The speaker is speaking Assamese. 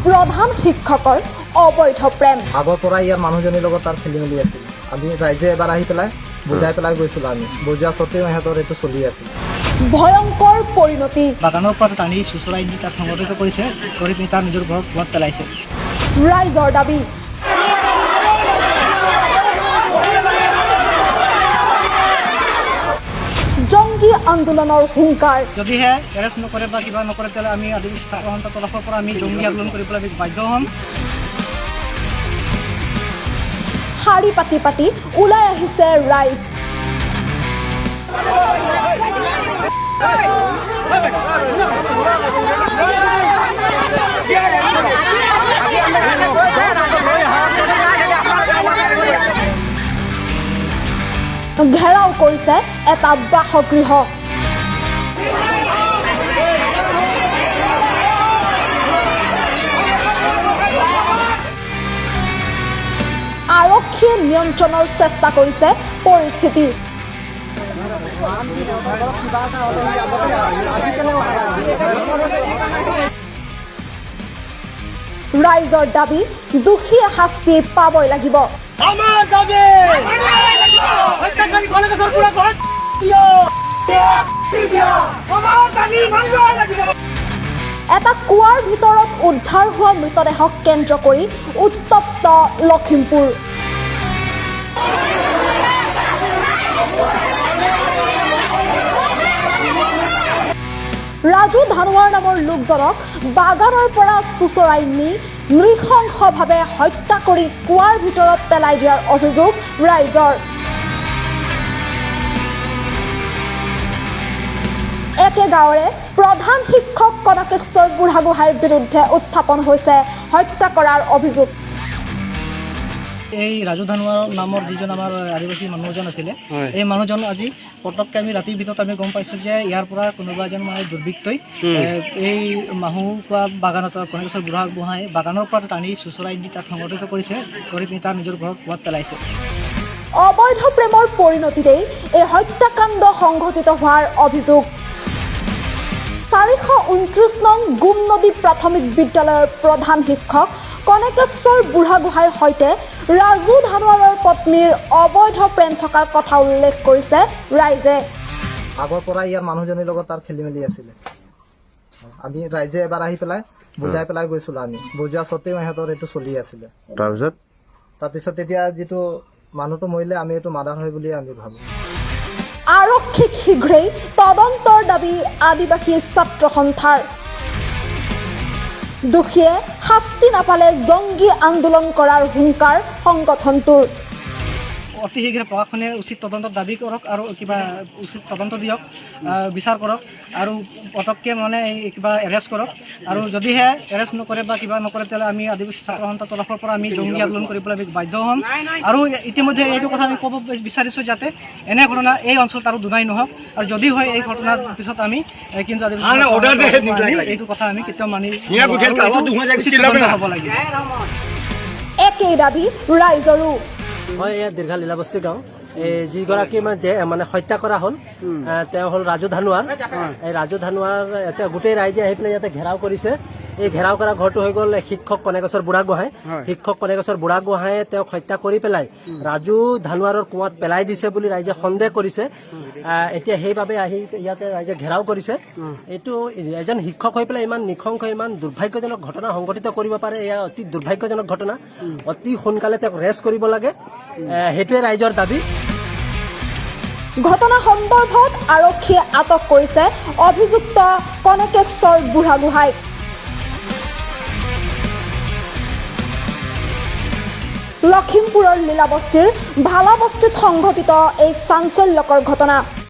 প্ৰধান শিক্ষকৰ অবৈধ প্ৰেম। আগৰ পৰা ইয়াৰ মানুহজনীৰ লগত তাৰ খেলি মেলি আছিল। আমি ৰাইজে এবাৰ আহি পেলাই বুজাই পেলাই গৈছিলোঁ। আমি বুজোৱা স্বত্তেও সিহঁতৰ এইটো চলি আছিল। ভয়ংকৰ পৰিণতি। বাগানৰ পৰা টানি চুচৰাই নি তাত সংগঠিত কৰিছে, কৰি পিনি তাৰ নিজৰ ঘৰত কুঁৱাত পেলাইছে। ৰাইজৰ দাবী জংগী আন্দোলনৰ হুংকাৰ। যদিহে এৰেষ্ট নকৰে বা কিবা নকৰে তেতিয়াহ'লে আমি আদিবাসী ছাত্ৰ সন্থাৰ তৰফৰ পৰা আমি জংগী আন্দোলন কৰিবলৈ বাধ্য হ'ম। শাৰী পাতি পাতি ওলাই আহিছে ৰাইজ। ঘেৰাও কৰিছে এটা বাসগৃহ। আৰক্ষীয়ে নিয়ন্ত্ৰণৰ চেষ্টা কৰিছে পৰিস্থিতি। ৰাইজৰ দাবী দোষীয়ে শাস্তি পাবই লাগিব। আমাৰ দাবী এটা কুঁৱাৰ ভিতৰত উদ্ধাৰ হোৱা মৃতদেহক কেন্দ্ৰ কৰি উত্তপ্ত লখিমপুৰ। ৰাজু ধানোৱাৰ নামৰ লোকজনক বাগানৰ পৰা চুচৰাই নি নৃশংসভাৱে হত্যা কৰি কুঁৱাৰ ভিতৰত পেলাই দিয়াৰ অভিযোগ ৰাইজৰ। একে গাঁৱৰে প্ৰধান শিক্ষক কনকেশ্বৰ বুঢ়াগোহাঁইৰ বিৰুদ্ধে উত্থাপন হৈছে হত্যা কৰাৰ অভিযোগ। এই ৰাজু ধানোৱাৰ নামৰ যিজন আমাৰ আদিবাসী মানুহজন আছিলে, এই মানুহজন আজি পটককৈ আমি ৰাতিৰ ভিতৰত আমি গম পাইছোঁ যে ইয়াৰ পৰা কোনোবা এজন মানে দুৰ্বৃত্তই এই মাহু কোৱা বাগানত কনকেশ্বৰ বুঢ়াগোহাঁই বাগানৰ পৰা টানি চুচৰাই দি তাত সংগঠিত কৰিছে, কৰি পিনি তাৰ নিজৰ ঘৰত কুঁৱাত পেলাইছে। অবৈধ প্ৰেমৰ পৰিণতিতেই এই হত্যাকাণ্ড সংঘটিত হোৱাৰ অভিযোগ। 429 নং গুমনদী প্ৰাথমিক বিদ্যালয়ৰ প্ৰধান শিক্ষক কনকেশ্বৰ বুঢ়াগোহাঁইৰ সৈতে ৰাজু ধানোৱাৰৰ পত্নীৰ অবৈধ প্ৰেম থকাৰ কথা উল্লেখ কৰিছে ৰাইজে। আগৰ পৰা ইয়াৰ মানুহজনীৰ লগত তাৰ খেলি মেলি আছিলে। আমি ৰাইজে এবাৰ আহি পেলাই বুজাই পেলাই গৈছিলোঁ। আমি বুজোৱা স্বত্তেও সিহঁতৰ এইটো চলি আছিলে। তাৰপিছত এতিয়া যিটো মানুহটো মৰিলে আমি এইটো মাদাৰ হয় বুলি আমি ভাবোঁ। আৰক্ষীক শীঘ্ৰেই তদন্তৰ দাবী আদিবাসী ছাত্ৰ সন্থাৰ। দোষীয়ে শাস্তি নাপালে জংগী আন্দোলন কৰাৰ হুংকাৰ সংগঠনটোৰ। অতি শীঘ্ৰে প্ৰশাসনে উচিত তদন্তৰ দাবী কৰক আৰু কিবা উচিত তদন্ত দিয়ক, বিচাৰ কৰক আৰু পটককৈ মানে কিবা এৰেষ্ট কৰক। আৰু যদিহে এৰেষ্ট নকৰে বা কিবা নকৰে তেতিয়াহ'লে আমি আদিবাসী ছাত্ৰ সন্থাৰ তৰফৰ পৰা আমি জংগী আন্দোলন কৰিবলৈ বাধ্য হ'ম। আৰু ইতিমধ্যে এইটো কথা আমি ক'ব বিচাৰিছোঁ যাতে এনে ঘটনা এই অঞ্চলত আৰু দুনাই নহওক, আৰু যদি হয় এই ঘটনাৰ পিছত আমি কিন্তু এইটো কথা আমি কেতিয়াও মানি হ'ব লাগিব। একেই দাবী ৰাইজৰো। হয়, এয়া দীৰ্ঘা লীলাবস্তি গাঁও। এই যিগৰাকী মানে হত্যা কৰা হ'ল তেওঁ হ'ল ৰাজু ধানোৱাৰ। এই ৰাজু ধানোৱাৰ এতিয়া গোটেই ৰাইজে আহি পেলাই ইয়াতে ঘেৰাও কৰিছে। এই ঘেৰাও কৰা ঘৰটো হৈ গ'ল শিক্ষক কনকেশ্বৰ বুঢ়াগোহাঁই। শিক্ষক কনকেশ্বৰ বুঢ়াগোহাঁয়ে তেওঁক হত্যা কৰি পেলাই ৰাজু ধানোৱাৰৰ কুঁৱাত পেলাই দিছে বুলি ৰাইজে সন্দেহ কৰিছে। এতিয়া সেইবাবে আহি ইয়াতে ৰাইজে ঘেৰাও কৰিছে। এইটো এজন শিক্ষক হৈ পেলাই ইমান নিশংস ইমান দুৰ্ভাগ্যজনক ঘটনা সংঘটিত কৰিব পাৰে, এয়া অতি দুৰ্ভাগ্যজনক ঘটনা। অতি সোনকালে তেওঁক ৰেষ্ট কৰিব লাগে, সেইটোৱে ৰাইজৰ দাবী। ঘটনা সন্দৰ্ভত আৰক্ষীয়ে আটক কৰিছে অভিযুক্ত কনকেশ্বৰ বুঢ়াগোহাঁইক। লখিমপুৰৰ লীলাবস্তিৰ ভালাবস্তিত সংঘটিত এই চাঞ্চল্যকৰ ঘটনা।